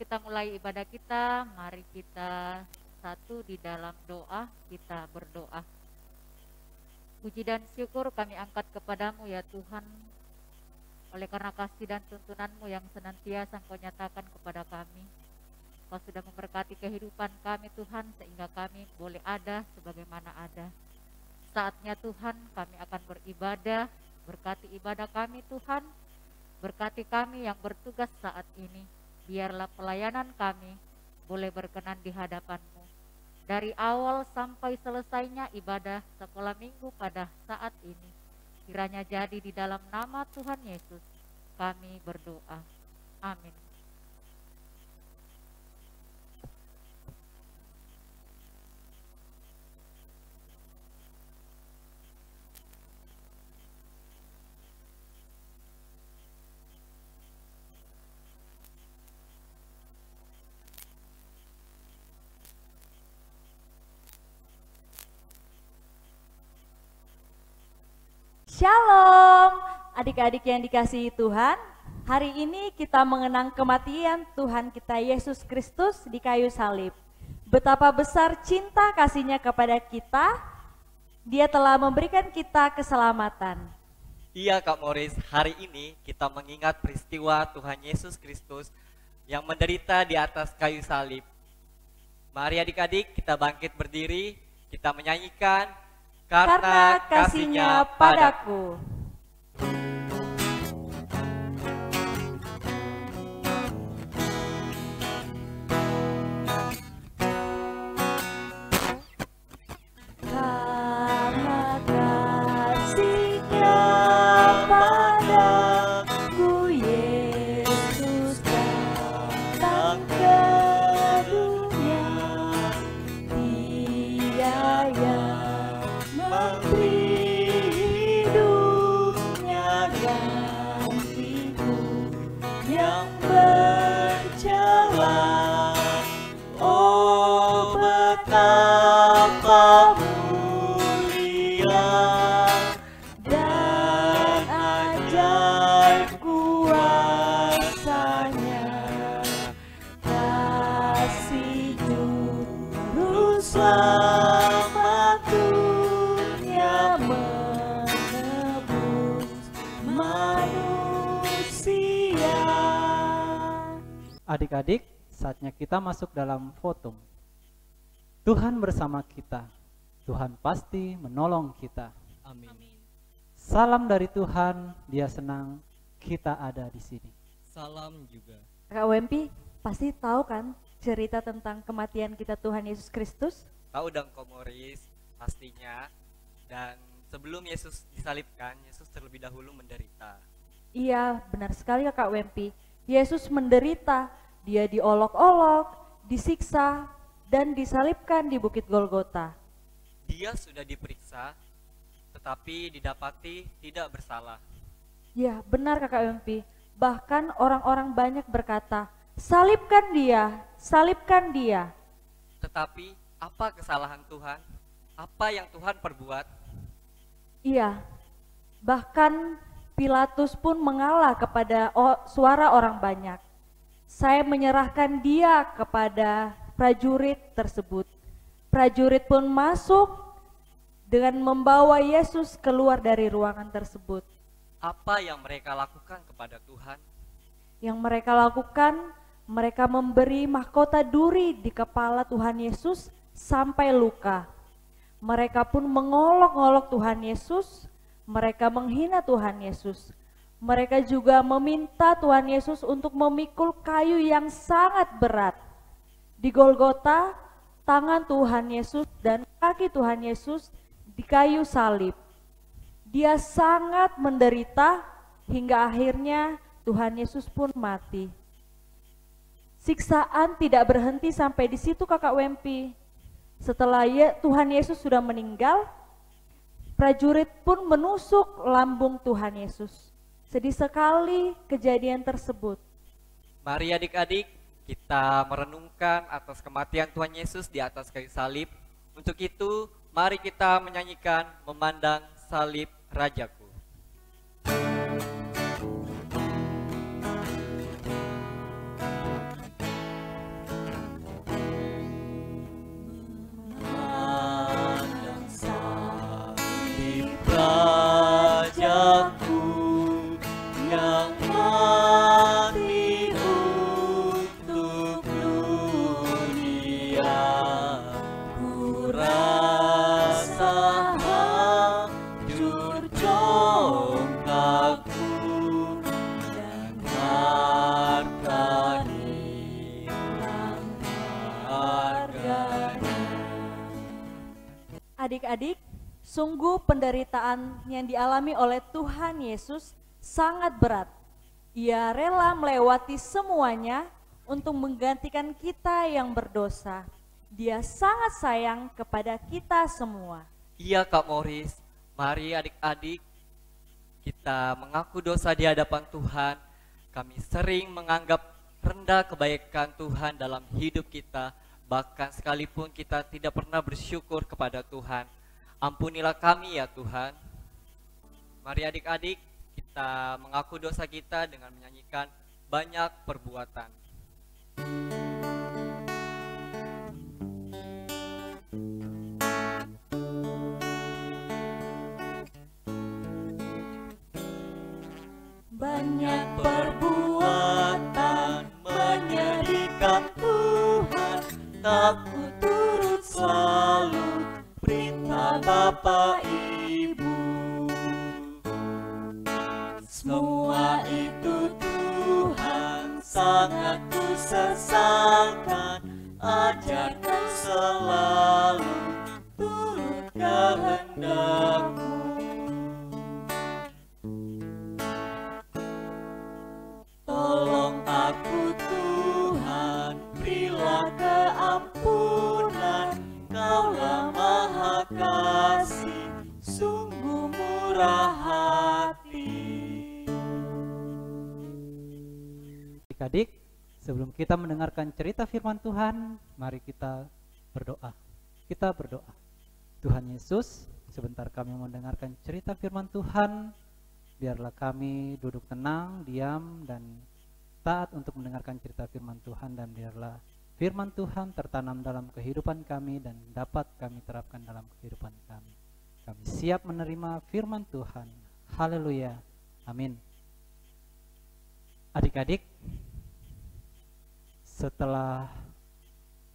kita mulai ibadah kita, mari kita satu di dalam doa, kita berdoa. Puji dan syukur kami angkat kepadamu ya Tuhan, oleh karena kasih dan tuntunanmu yang senantiasa Engkau nyatakan kepada kami. Kau sudah memberkati kehidupan kami Tuhan, sehingga kami boleh ada sebagaimana ada. Saatnya Tuhan kami akan beribadah, berkati ibadah kami Tuhan, berkati kami yang bertugas saat ini. Biarlah pelayanan kami boleh berkenan di hadapan-Mu. Dari awal sampai selesainya ibadah sekolah minggu pada saat ini, kiranya jadi di dalam nama Tuhan Yesus kami berdoa. Amin. Shalom, adik-adik yang dikasihi Tuhan. Hari ini kita mengenang kematian Tuhan kita Yesus Kristus di kayu salib. Betapa besar cinta kasih-Nya kepada kita, Dia telah memberikan kita keselamatan. Iya Kak Morris, hari ini kita mengingat peristiwa Tuhan Yesus Kristus yang menderita di atas kayu salib. Mari adik-adik kita bangkit berdiri, kita menyanyikan Karena kasih-Nya padaku. Karena kasih-Nya padaku, Yesus datang ke dunia. Dia yang memberi hidupnya gantiku yang berjalan. Oh, betapa mulia dan ajaib kuasa-Nya, kasih juru selamat-Nya menebus manusia. Adik-adik, saatnya kita masuk dalam fotum. Tuhan bersama kita. Tuhan pasti menolong kita. Amin. Salam dari Tuhan, Dia senang kita ada di sini. Salam juga. Kak Wempi pasti tahu kan cerita tentang kematian kita Tuhan Yesus Kristus? Tahu dong Kak Morris, pastinya. Dan sebelum Yesus disalibkan, Yesus terlebih dahulu menderita. Iya, benar sekali Kak Wempi. Yesus menderita, Dia diolok-olok, disiksa, dan disalibkan di Bukit Golgota. Dia sudah diperiksa, tetapi didapati tidak bersalah. Ya, benar Kakak Wempi. Bahkan orang-orang banyak berkata, salibkan dia, salibkan dia. Tetapi apa kesalahan Tuhan? Apa yang Tuhan perbuat? Iya, bahkan Pilatus pun mengalah kepada suara orang banyak. Saya menyerahkan dia kepada prajurit tersebut. Prajurit pun masuk dengan membawa Yesus keluar dari ruangan tersebut. Apa yang mereka lakukan kepada Tuhan? Yang mereka lakukan, mereka memberi mahkota duri di kepala Tuhan Yesus sampai luka. Mereka pun mengolok-olok Tuhan Yesus, mereka menghina Tuhan Yesus. Mereka juga meminta Tuhan Yesus untuk memikul kayu yang sangat berat. Di Golgota, tangan Tuhan Yesus dan kaki Tuhan Yesus di kayu salib. Dia sangat menderita hingga akhirnya Tuhan Yesus pun mati. Siksaan tidak berhenti sampai di situ Kakak Wempi. Setelah Tuhan Yesus sudah meninggal, prajurit pun menusuk lambung Tuhan Yesus. Sedih sekali kejadian tersebut. Mari adik-adik, kita merenungkan atas kematian Tuhan Yesus di atas kayu salib. Untuk itu, mari kita menyanyikan Memandang Salib Rajaku. Adik-adik, sungguh penderitaan yang dialami oleh Tuhan Yesus sangat berat. Ia rela melewati semuanya untuk menggantikan kita yang berdosa. Dia sangat sayang kepada kita semua. Iya Kak Morris, mari adik-adik kita mengaku dosa di hadapan Tuhan. Kami sering menganggap rendah kebaikan Tuhan dalam hidup kita, bahkan sekalipun kita tidak pernah bersyukur kepada Tuhan. Ampunilah kami ya Tuhan. Mari adik-adik kita mengaku dosa kita dengan menyanyikan banyak perbuatan. Banyak perbuatan menyedihkan Tuhan, tak ku turut selalu perintah Bapa Ibu. Semua itu Tuhan sangat ku sesalkan, ajarku selalu turut kehendak-Mu. Tolong aku Tuhan, berilah keampunan, Kaulah Maha Kasih, sungguh murah hati. Adik-adik, sebelum kita mendengarkan cerita firman Tuhan, mari kita berdoa. Kita berdoa. Tuhan Yesus, sebentar kami mendengarkan cerita firman Tuhan. Biarlah kami duduk tenang, diam, dan taat untuk mendengarkan cerita firman Tuhan. Dan biarlah firman Tuhan tertanam dalam kehidupan kami dan dapat kami terapkan dalam kehidupan kami. Kami siap menerima firman Tuhan. Haleluya. Amin. Adik-adik, setelah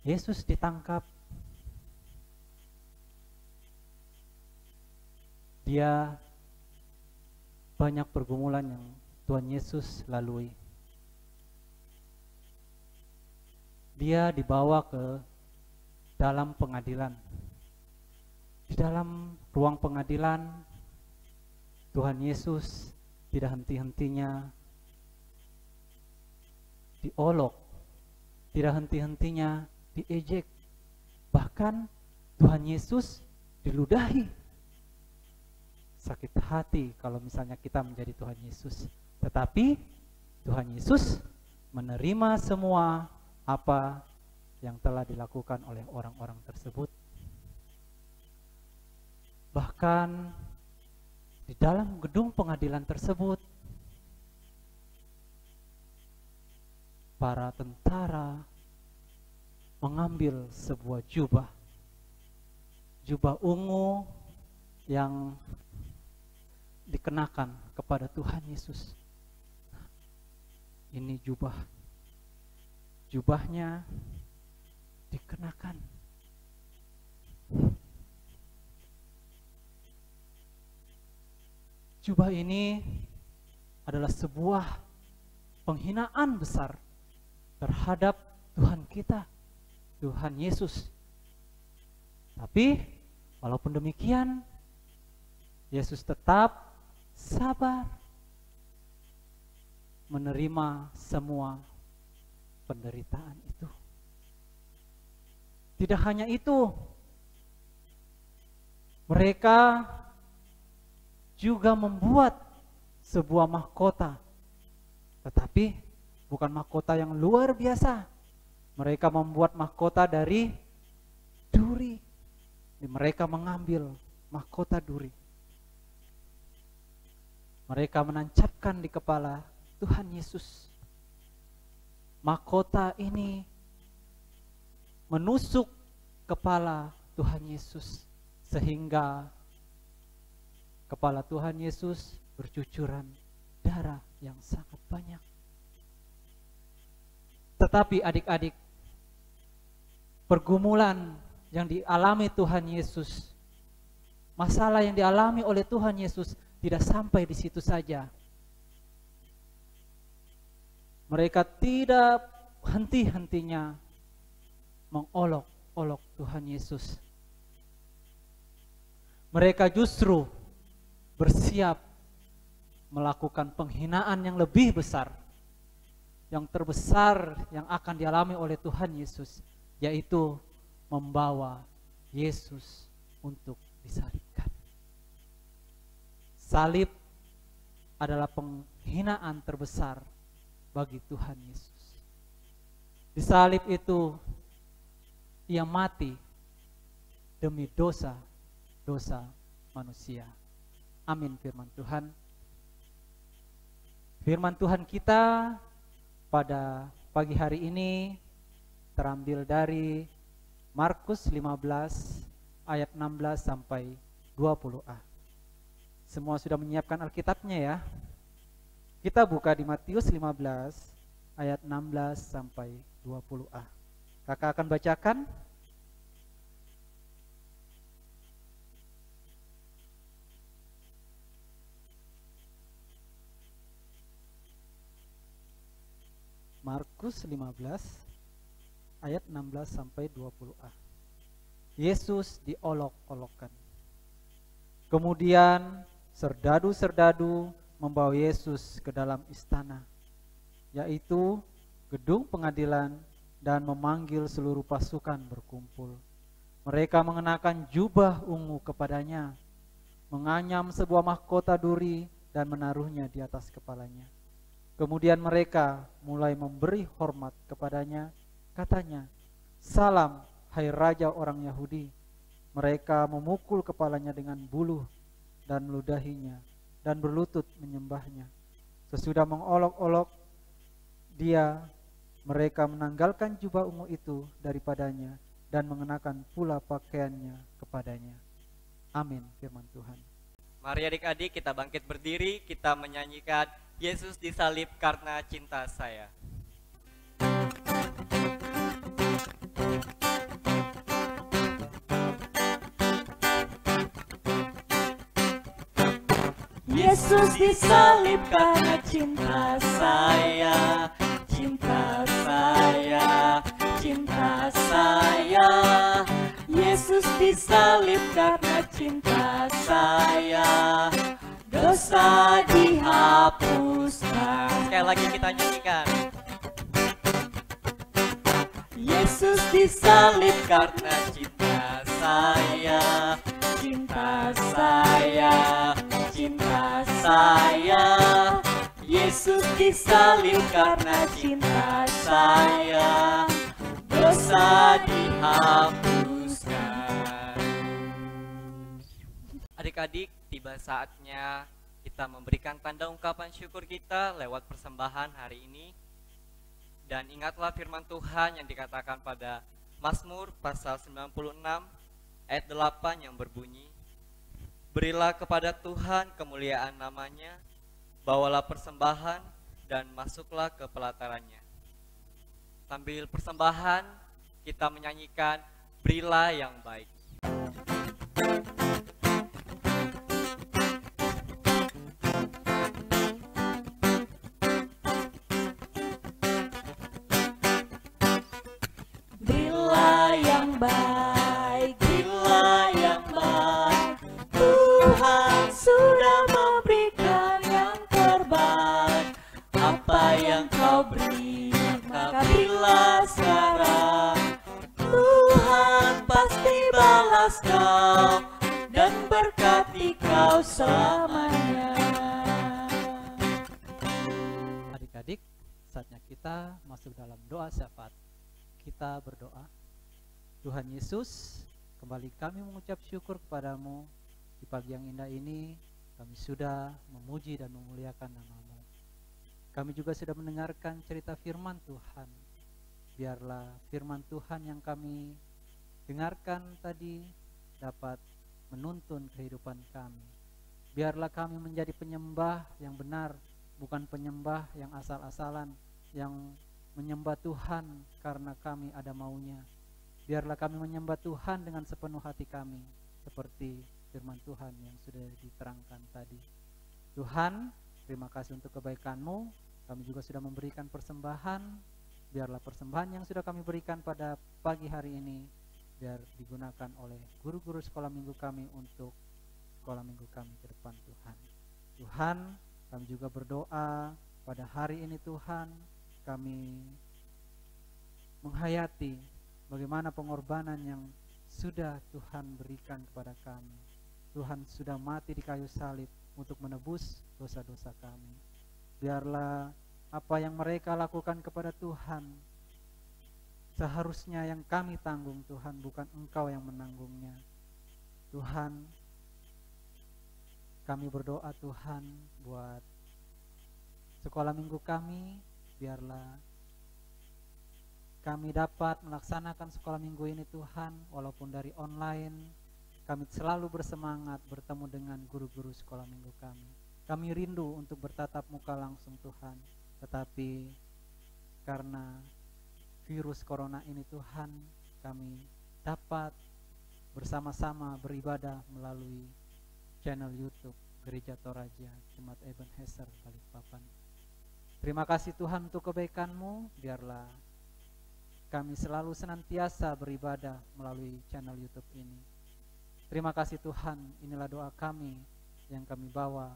Yesus ditangkap, dia banyak pergumulan yang Tuhan Yesus lalui. Dia dibawa ke dalam pengadilan. Di dalam ruang pengadilan, Tuhan Yesus tidak henti-hentinya diolok, tidak henti-hentinya diejek. Bahkan Tuhan Yesus diludahi. Sakit hati kalau misalnya kita menjadi Tuhan Yesus. Tetapi Tuhan Yesus menerima semua apa yang telah dilakukan oleh orang-orang tersebut. Bahkan di dalam gedung pengadilan tersebut, para tentara mengambil sebuah jubah ungu yang dikenakan kepada Tuhan Yesus. Ini jubahnya dikenakan. Jubah ini adalah sebuah penghinaan besar terhadap Tuhan kita, Tuhan Yesus. Tapi walaupun demikian, Yesus tetap sabar menerima semua penderitaan itu. Tidak hanya itu, mereka juga membuat sebuah mahkota, tetapi bukan mahkota yang luar biasa. Mereka membuat mahkota dari duri. Mereka mengambil mahkota duri. Mereka menancapkan di kepala Tuhan Yesus. Mahkota ini menusuk kepala Tuhan Yesus sehingga kepala Tuhan Yesus bercucuran darah yang sangat banyak. Tetapi adik-adik, pergumulan yang dialami Tuhan Yesus, masalah yang dialami oleh Tuhan Yesus tidak sampai di situ saja. Mereka tidak henti-hentinya mengolok-olok Tuhan Yesus. Mereka justru bersiap melakukan penghinaan yang lebih besar, yang terbesar yang akan dialami oleh Tuhan Yesus, yaitu membawa Yesus untuk disalibkan. Salib adalah penghinaan terbesar bagi Tuhan Yesus. Di salib itu ia mati demi dosa manusia. Amin firman Tuhan. Firman Tuhan kita pada pagi hari ini terambil dari Markus 15 ayat 16 sampai 20a. Semua sudah menyiapkan Alkitabnya ya. Kita buka di Matius 15 ayat 16 sampai 20a. Kakak akan bacakan. Markus 15 ayat 16 sampai 20a. Yesus diolok-olokkan. Kemudian serdadu-serdadu membawa Yesus ke dalam istana, yaitu gedung pengadilan, dan memanggil seluruh pasukan berkumpul. Mereka mengenakan jubah ungu kepadanya, menganyam sebuah mahkota duri dan menaruhnya di atas kepalanya. Kemudian mereka mulai memberi hormat kepadanya, katanya, "Salam, hai Raja orang Yahudi." Mereka memukul kepalanya dengan buluh dan meludahinya dan berlutut menyembahnya. Sesudah mengolok-olok dia, mereka menanggalkan jubah ungu itu daripadanya dan mengenakan pula pakaiannya kepadanya. Amin firman Tuhan. Mari adik-adik kita bangkit berdiri, kita menyanyikan Yesus disalib karena cinta saya. Yesus disalib karena cinta saya, cinta saya, cinta saya. Yesus disalib karena cinta saya, dosa dihapuskan. Sekali lagi kita nyanyikan. Yesus disalib karena cinta saya, cinta saya, cinta saya. Yesus disalib karena cinta saya, dosa dihapuskan. Adik-adik, tiba saatnya kita memberikan tanda ungkapan syukur kita lewat persembahan hari ini. Dan ingatlah firman Tuhan yang dikatakan pada Mazmur pasal 96 ayat 8 yang berbunyi, "Berilah kepada Tuhan kemuliaan namanya, bawalah persembahan dan masuklah ke pelatarannya." Sambil persembahan, kita menyanyikan Berilah yang baik. Berilah yang baik, berilah yang baik. Tuhan sudah memberikan yang terbaik. Apa yang kau beri, maka berilah sekarang. Tuhan pasti balas kau dan berkati kau selamanya. Adik-adik, saatnya kita masuk dalam doa syafaat. Kita berdoa. Tuhan Yesus, kembali kami mengucap syukur kepadamu. Di pagi yang indah ini kami sudah memuji dan memuliakan nama-Mu. Kami juga sudah mendengarkan cerita firman Tuhan. Biarlah firman Tuhan yang kami dengarkan tadi dapat menuntun kehidupan kami. Biarlah kami menjadi penyembah yang benar, bukan penyembah yang asal-asalan, yang menyembah Tuhan karena kami ada maunya. Biarlah kami menyembah Tuhan dengan sepenuh hati kami, seperti firman Tuhan yang sudah diterangkan tadi. Tuhan, terima kasih untuk kebaikan-Mu. Kami juga sudah memberikan persembahan. Biarlah persembahan yang sudah kami berikan pada pagi hari ini, biar digunakan oleh guru-guru sekolah minggu kami untuk sekolah minggu kami ke depan Tuhan. Tuhan, kami juga berdoa pada hari ini Tuhan, kami menghayati bagaimana pengorbanan yang sudah Tuhan berikan kepada kami. Tuhan sudah mati di kayu salib untuk menebus dosa-dosa kami. Biarlah apa yang mereka lakukan kepada Tuhan, seharusnya yang kami tanggung Tuhan, bukan Engkau yang menanggungnya. Tuhan, kami berdoa Tuhan buat sekolah minggu kami, biarlah kami dapat melaksanakan sekolah minggu ini Tuhan, walaupun dari online, kami selalu bersemangat bertemu dengan guru-guru sekolah minggu kami. Kami rindu untuk bertatap muka langsung Tuhan, tetapi karena virus corona ini Tuhan, kami dapat bersama-sama beribadah melalui channel YouTube Gereja Toraja Jemaat Ebenezer Balikpapan. Terima kasih Tuhan untuk kebaikan-Mu, biarlah kami selalu senantiasa beribadah melalui channel YouTube ini. Terima kasih Tuhan, inilah doa kami yang kami bawa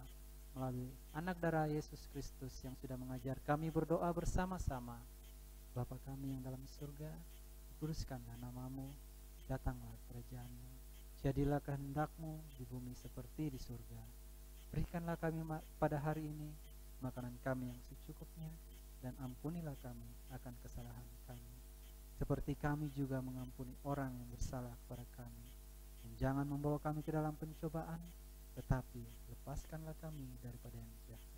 melalui anak darah Yesus Kristus yang sudah mengajar kami berdoa bersama-sama. Bapa kami yang dalam surga, dikuduskanlah nama-Mu, datanglah kerajaan-Mu, jadilah kehendak-Mu di bumi seperti di surga. Berikanlah kami pada hari ini makanan kami yang secukupnya, dan ampunilah kami akan kesalahan kami, seperti kami juga mengampuni orang yang bersalah kepada kami. Dan jangan membawa kami ke dalam pencobaan, tetapi lepaskanlah kami daripada yang jahat.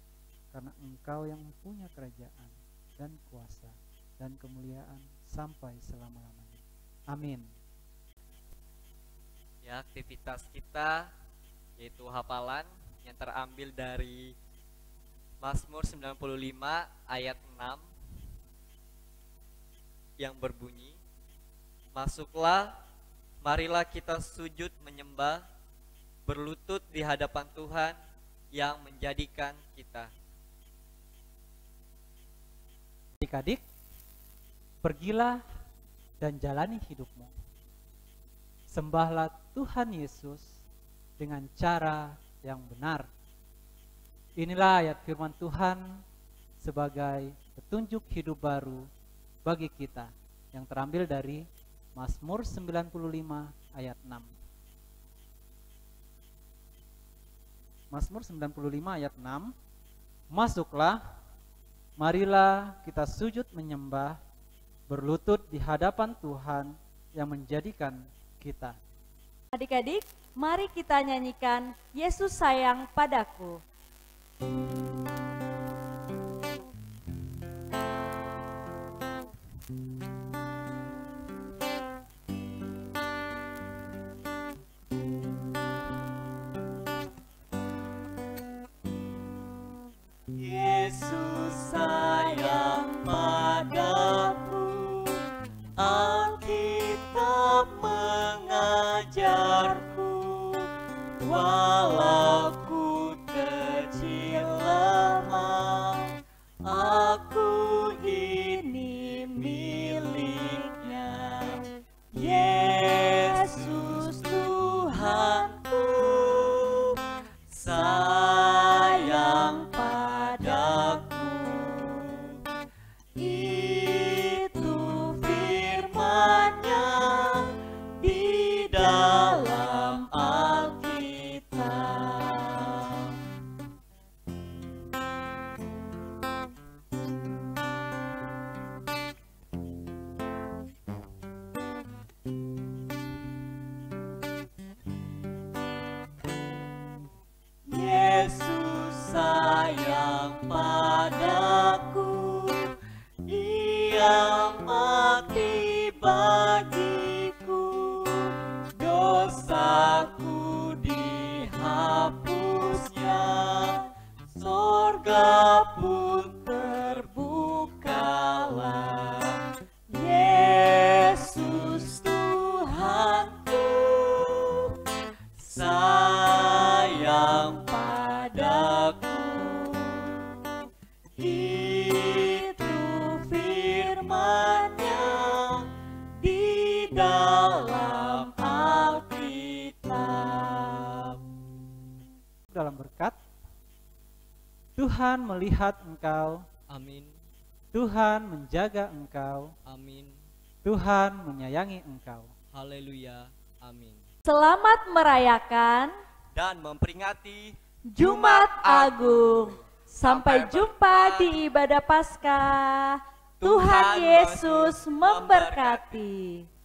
Karena Engkau yang punya kerajaan dan kuasa dan kemuliaan sampai selama-lamanya. Amin. Ya, aktivitas kita yaitu hafalan yang terambil dari Mazmur 95 ayat 6 yang berbunyi, masuklah, marilah kita sujud menyembah, berlutut di hadapan Tuhan yang menjadikan kita. Adik-adik, pergilah dan jalani hidupmu. Sembahlah Tuhan Yesus dengan cara yang benar. Inilah ayat firman Tuhan sebagai petunjuk hidup baru bagi kita yang terambil dari Mazmur 95 ayat 6. Mazmur 95 ayat 6. Masuklah, marilah kita sujud menyembah, berlutut di hadapan Tuhan yang menjadikan kita. Adik-adik, mari kita nyanyikan Yesus sayang padaku. Yesus sayang padaku, Alkitab mengajarku, walau ku kecil lemah, aku ini miliknya. Yesus Tuhanku, sayang padaku. Itu firman-Nya di dalam Alkitab. Yesus sayang padaku, Dia mati bagiku, dosaku dihapusnya, sorga pun terbukalah. Yesus Tuhanku, sayang padaku. Itu firman-Nya di dalam Alkitab. Tuhan melihat engkau, Amin. Tuhan menjaga engkau, Amin. Tuhan menyayangi engkau. Haleluya. Amin. Selamat merayakan Dan memperingati Jumat Agung. Sampai jumpa di ibadah Paskah. Tuhan Yesus memberkati.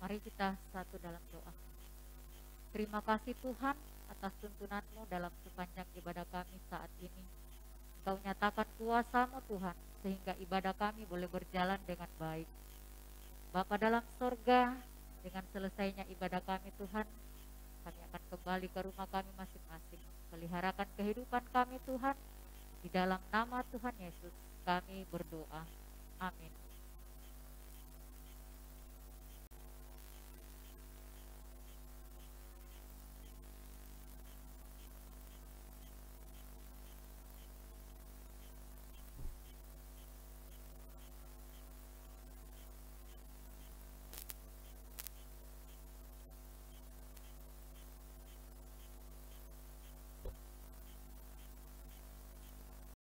Mari kita satu dalam doa. Terima kasih Tuhan atas tuntunan-Mu dalam sepanjang ibadah kami saat ini. Engkau nyatakan kuasa-Mu Tuhan, sehingga ibadah kami boleh berjalan dengan baik. Bapa dalam sorga, dengan selesainya ibadah kami Tuhan, kami akan kembali ke rumah kami masing-masing. Peliharakan kehidupan kami Tuhan, di dalam nama Tuhan Yesus kami berdoa. Amin.